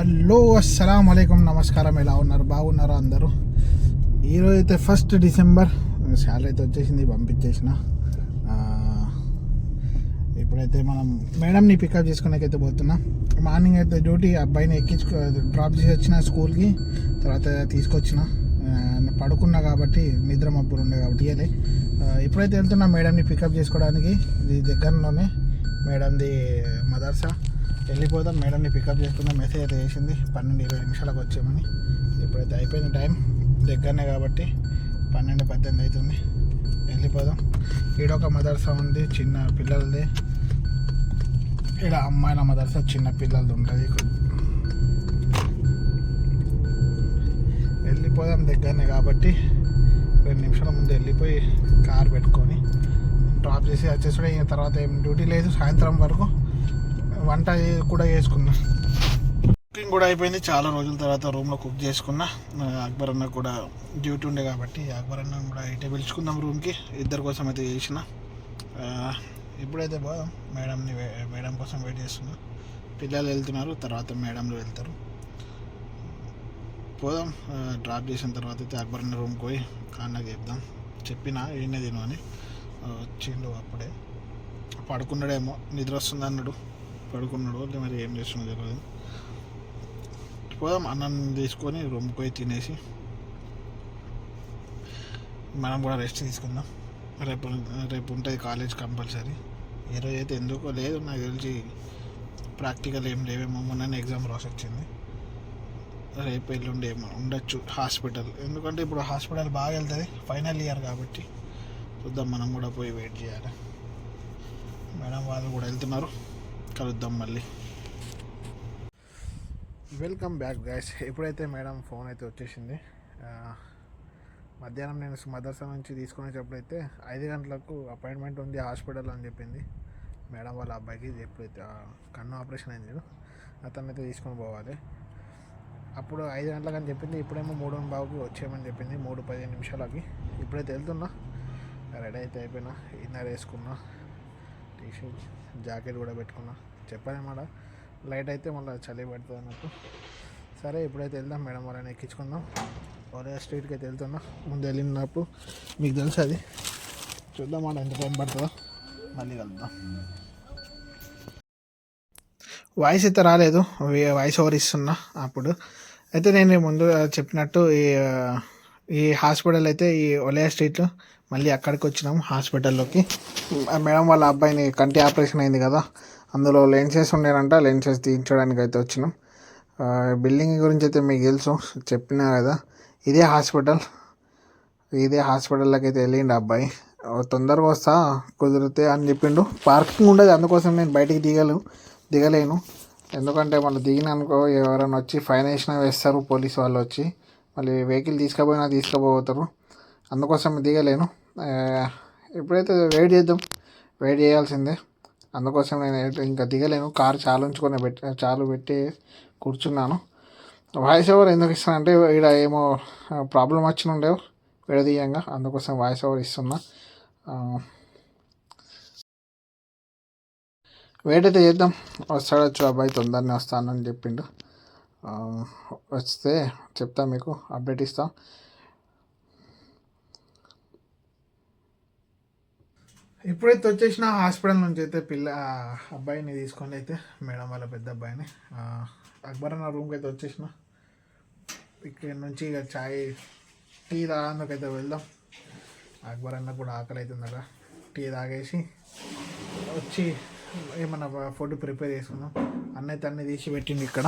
Hello అస్సలం అయికం నమస్కారం. ఎలా ఉన్నారు? బాగున్నారా అందరూ? ఈరోజు అయితే 1 డిసెంబర్ శాలరీ అయితే వచ్చేసింది, పంపించేసిన. ఇప్పుడైతే మనం మేడంని పికప్ చేసుకునేకైతే పోతున్నా. మార్నింగ్ అయితే డ్యూటీ అబ్బాయిని డ్రాప్ చేసి వచ్చిన స్కూల్కి, తర్వాత తీసుకొచ్చిన. పడుకున్నా కాబట్టి నిద్ర మబ్బులు ఉండే కాబట్టి ఇవ్వలే. ఇప్పుడైతే వెళ్తున్నా మేడంని పికప్ చేసుకోవడానికి. ఇది దగ్గరలోనే మేడంది మదర్సా. వెళ్ళిపోదాం, మేడంని పికప్ చేసుకుందాం. మెసేజ్ అయితే చేసింది 12-20 నిమిషాలకు వచ్చామని. ఇప్పుడైతే అయిపోయింది టైం, దగ్గరనే కాబట్టి 12-18 అవుతుంది. వెళ్ళిపోదాం. ఈడొక మదర్సా ఉంది చిన్న పిల్లలది, ఈడ అమ్మాయిల మదర్సా చిన్న పిల్లలది ఉంటుంది. వెళ్ళిపోదాం, దగ్గరనే కాబట్టి 2 నిమిషాల ముందు వెళ్ళిపోయి కార్ పెట్టుకొని డ్రాప్ చేసి వచ్చేసి ఇంకా తర్వాత ఏం డ్యూటీ లేదు. సాయంత్రం వరకు వంట కూడా చేసుకున్నా, కుకింగ్ కూడా అయిపోయింది. చాలా రోజుల తర్వాత రూమ్లో కుక్ చేసుకున్నా. అక్బర్ అన్న కూడా డ్యూటీ ఉండే కాబట్టి అక్బర్ అన్న కూడా ఇటే పిలుచుకుందాం రూమ్కి. ఇద్దరి కోసం అయితే చేసిన. ఇప్పుడైతే పోదాం, మేడం కోసం వెయిట్ చేస్తున్నా. పిల్లలు వెళ్తున్నారు, తర్వాత మేడంలు వెళ్తారు. పోదాం. డ్రాప్ చేసిన తర్వాత అయితే అక్బర్ అన్న రూమ్కి పోయి కాన్నకి చెప్దాం. చెప్పిన ఈయనే తిను అని. వచ్చిండు, అప్పుడే పడుకున్నాడేమో, నిద్ర వస్తుంది అన్నాడు. పడుకున్నాడు, మరి ఏం చేస్తున్నా తెలియదు. పోదాం, అన్నం తీసుకొని రూమ్కి పోయి తినేసి మనం కూడా రెస్ట్ తీసుకుందాం. రేపు ఉంటుంది కాలేజ్ కంపల్సరీ. ఈరోజు అయితే ఎందుకో లేదు, నాకు తెలిసి ప్రాక్టికల్ ఏం లేవేమో. మొన్న ఎగ్జామ్ రాసి వచ్చింది. రేపు ఎల్లుండి ఏమో ఉండొచ్చు హాస్పిటల్, ఎందుకంటే ఇప్పుడు హాస్పిటల్ బాగా వెళ్తుంది, ఫైనల్ ఇయర్ కాబట్టి. చూద్దాం, మనం కూడా పోయి వెయిట్ చేయాలి. మేడం వాళ్ళు కూడా వెళ్తున్నారు, కలుద్దాం మళ్ళీ. Welcome back guys. ఎప్పుడైతే మేడం ఫోన్ అయితే వచ్చేసింది. మధ్యాహ్నం నేను మదర్సా నుంచి తీసుకుని వచ్చేప్పుడైతే 5 గంటలకు అపాయింట్మెంట్ ఉంది హాస్పిటల్ అని చెప్పింది మేడం వాళ్ళ అబ్బాయికి. ఎప్పుడైతే కన్ను ఆపరేషన్ అయింది, అతను అయితే తీసుకొని పోవాలి. అప్పుడు 5 గంటలకు అని చెప్పింది, ఇప్పుడేమో 3:15కి వచ్చేయమని చెప్పింది, 3:15 నిమిషాలకి. ఇప్పుడైతే వెళ్తున్నా, రెడీ అయితే అయిపోయినా. ఇన్నర్ వేసుకున్నా, టీషర్ట్ జాకెట్ కూడా పెట్టుకున్నా. చెప్పానేమాట లైట్ అయితే మళ్ళీ చలి పడుతుంది అన్నట్టు. సరే, ఇప్పుడైతే వెళ్దాం, మేడం వాళ్ళని ఎక్కించుకుందాం. ఒలే స్ట్రీట్కి అయితే వెళ్తున్నా. ముందు వెళ్ళినప్పుడు మీకు తెలుసు అది. చూద్దాం అన్న ఎంత టైం పడుతుందో, మళ్ళీ కలుద్దాం. వాయిస్ అయితే రాలేదు, వాయిస్ ఓవర్ ఇస్తున్నా. అప్పుడు అయితే నేను ముందు చెప్పినట్టు ఈ హాస్పిటల్ అయితే ఈ ఒలే స్ట్రీట్లో మళ్ళీ అక్కడికి వచ్చినాము హాస్పిటల్లోకి. మేడం వాళ్ళ అబ్బాయిని కంటి ఆపరేషన్ అయింది కదా, అందులో లెన్సెస్ ఉండేనంట, లెన్సెస్ తీయించడానికి అయితే వచ్చినాం. బిల్డింగ్ గురించి అయితే మీకు తెలుసు, చెప్పినా కదా. ఇదే హాస్పిటల్లోకి అయితే వెళ్ళిండు అబ్బాయి. తొందరగా వస్తా కుదిరితే అని చెప్పిండు. పార్కింగ్ ఉండదు, అందుకోసం నేను బయటికి దిగలేను. ఎందుకంటే మళ్ళీ దిగినానుకో ఎవరైనా వచ్చి ఫైన్ వేస్తారు పోలీసు వాళ్ళు వచ్చి, మళ్ళీ వెహికల్ తీసుకుపోతారు. అందుకోసం దిగలేను. ఇప్పుడైతే వెయిట్ చేయాల్సిందే. అందుకోసం నేను ఇంకా దిగలేను. కారు చాలు పెట్టి కూర్చున్నాను. వాయిస్ ఓవర్ ఎందుకు ఇస్తానంటే ఇక్కడ ఏమో ప్రాబ్లం ఉండేవు విడదీయంగా, అందుకోసం వాయిస్ ఓవర్ ఇస్తున్నా. వెయిట్ అయితే చేద్దాం. వస్తాడొచ్చు అబ్బాయి, తొందరనే వస్తానని చెప్పిండు. వస్తే చెప్తా, మీకు అప్డేట్ ఇస్తాం. ఇప్పుడైతే వచ్చేసిన హాస్పిటల్ నుంచి అయితే అబ్బాయిని తీసుకొని అయితే మేడం వాళ్ళ పెద్ద అబ్బాయిని అక్బర్ అన్న రూమ్కి అయితే వచ్చేసిన. ఇక్కడ నుంచి ఇక టీ తాగేందుకైతే వెళ్దాం. అక్బర్ అన్న కూడా ఆకలి అవుతుందట. టీ తాగేసి వచ్చి ఏమన్నా ఫుడ్ ప్రిపేర్ చేసుకుందాం. అన్నీ తీసి పెట్టింది ఇక్కడ.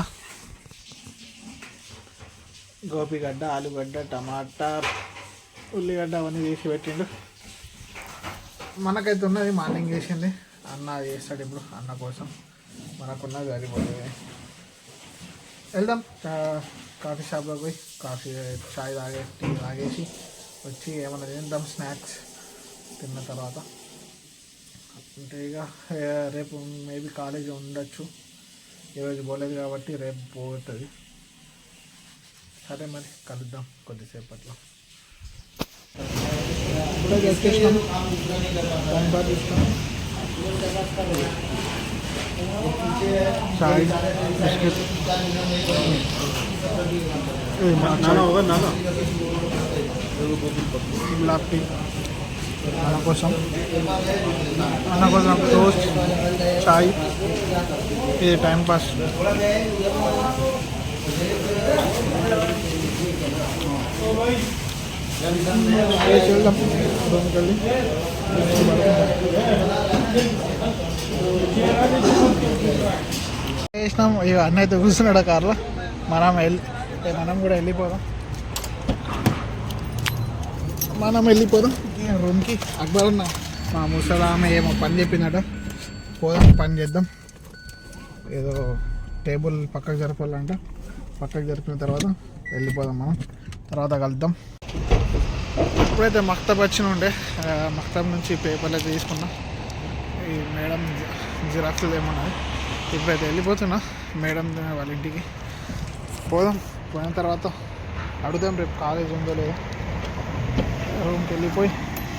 గోపిగడ్డ, ఆలుగడ్డ, టమాటా, ఉల్లిగడ్డ అవన్నీ తీసి పెట్టిండు. మనకైతే ఉన్నది మార్నింగ్ చేసింది, అన్న చేస్తాడు ఇప్పుడు. అన్న కోసం మనకున్నది సరిపోతుంది. వెళ్దాం కాఫీ షాప్లోకి పోయి టీ తాగేసి వచ్చి ఏమన్నా తిందాం స్నాక్స్. తిన్న తర్వాత అంటే ఇక రేపు మేబీ కాలేజీ ఉండొచ్చు. ఈరోజు పోలేదు కాబట్టి రేపు పోతుంది. సరే మరి కలుద్దాం కొద్దిసేపట్లో. ఇప్పుడే వచ్చేసినాం, టైం బాగా తీసుకున్నాం. చాయ్ బిస్కెట్ గులాబ్ టీ అన్న కోసం టోస్ట్ చాయ్ ఇది టైం పాస్. వెళ్దాం రూమ్కి వెళ్ళి చేసినాం. ఇక అన్న అయితే కూర్చున్నాడు ఆ కార్లో. మనం కూడా వెళ్ళిపోదాం రూమ్కి. అక్బర్ అన్న మా ముసలామె ఏమో పని చెప్పిందట, పోదాం పని చేద్దాం. ఏదో టేబుల్ పక్కకు జరపాలంట, పక్కకు జరిపిన తర్వాత వెళ్ళిపోదాం. మనం తర్వాత కలుద్దాం. ఇప్పుడైతే మక్తబ్ వచ్చిన ఉండే, మక్తబ్ నుంచి పేపర్లు అయితే తీసుకున్నా. ఈ మేడం జిరాక్స్లు ఏమన్నది. ఇప్పుడైతే వెళ్ళిపోతున్నా మేడం వాళ్ళ ఇంటికి. పోయిన తర్వాత అడుగుదాం రేపు కాలేజ్ ఉందో లేదో. రూమ్కి వెళ్ళిపోయి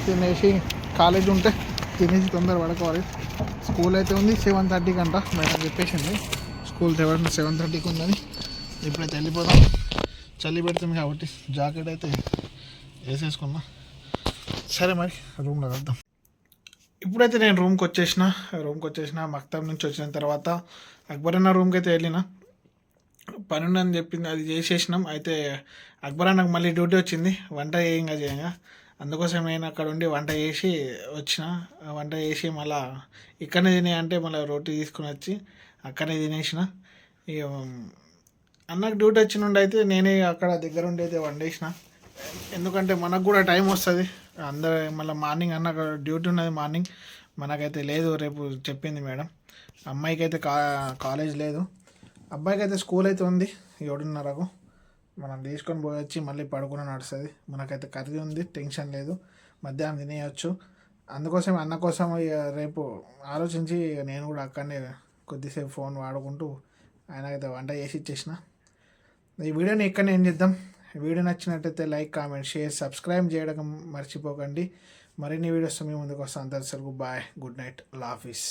తినేసి, కాలేజ్ ఉంటే తినేసి తొందర పడుకోవాలి. స్కూల్ అయితే ఉంది 7:30కి అంట, మేడం చెప్పేసింది స్కూల్ 7:30కి ఉందని. ఇప్పుడైతే వెళ్ళిపోదాం. చలి పెడుతుంది కాబట్టి జాకెట్ అయితే వేసేసుకున్నా. సరే మరి రూమ్లో వెళ్దాం. ఇప్పుడైతే నేను రూమ్కి వచ్చేసిన. మక్తబ్ నుంచి వచ్చిన తర్వాత అక్బర్ అన్న రూమ్కి అయితే వెళ్ళిన. పని ఉందని చెప్పింది, అది చేసేసినాం. అయితే అక్బర్ అన్నకు మళ్ళీ డ్యూటీ వచ్చింది, వంట చేయంగా. అందుకోసం నేను అక్కడ ఉండి వంట చేసి వచ్చిన. వంట చేసి మళ్ళీ ఇక్కడనే తినే అంటే మళ్ళీ రోటీ తీసుకుని వచ్చి అక్కడనే తినేసిన. ఇక అన్నకు డ్యూటీ వచ్చిన అయితే నేనే అక్కడ దగ్గర ఉండి అయితే వండేసిన. ఎందుకంటే మనకు కూడా టైం వస్తుంది. అందరూ మళ్ళీ మార్నింగ్ అన్నకు డ్యూటీ ఉన్నది మార్నింగ్, మనకైతే లేదు రేపు చెప్పింది మేడం. అమ్మాయికి అయితే కాలేజ్ లేదు, అబ్బాయికి అయితే స్కూల్ అయితే ఉంది 7:30కు. మనం తీసుకొని పోయొచ్చి మళ్ళీ పడుకుని నడుస్తుంది. మనకైతే కర్రీ ఉంది, టెన్షన్ లేదు, మధ్యాహ్నం తినేయచ్చు. అందుకోసం అన్న కోసం రేపు ఆలోచించి నేను కూడా అక్కడనే కొద్దిసేపు ఫోన్ వాడుకుంటూ ఆయనకైతే వంట చేసి ఇచ్చేసిన. ఈ వీడియోని ఇక్కడనే ఏం చేద్దాం. వీడియో నచ్చినట్టయితే లైక్, కామెంట్, షేర్, సబ్స్క్రైబ్ చేయడం మర్చిపోకండి. మరిన్ని వీడియోస్ మీ ముందుకు వస్తాను. అంతవరకు బాయ్, గుడ్ నైట్, అల్లా హాఫీస్.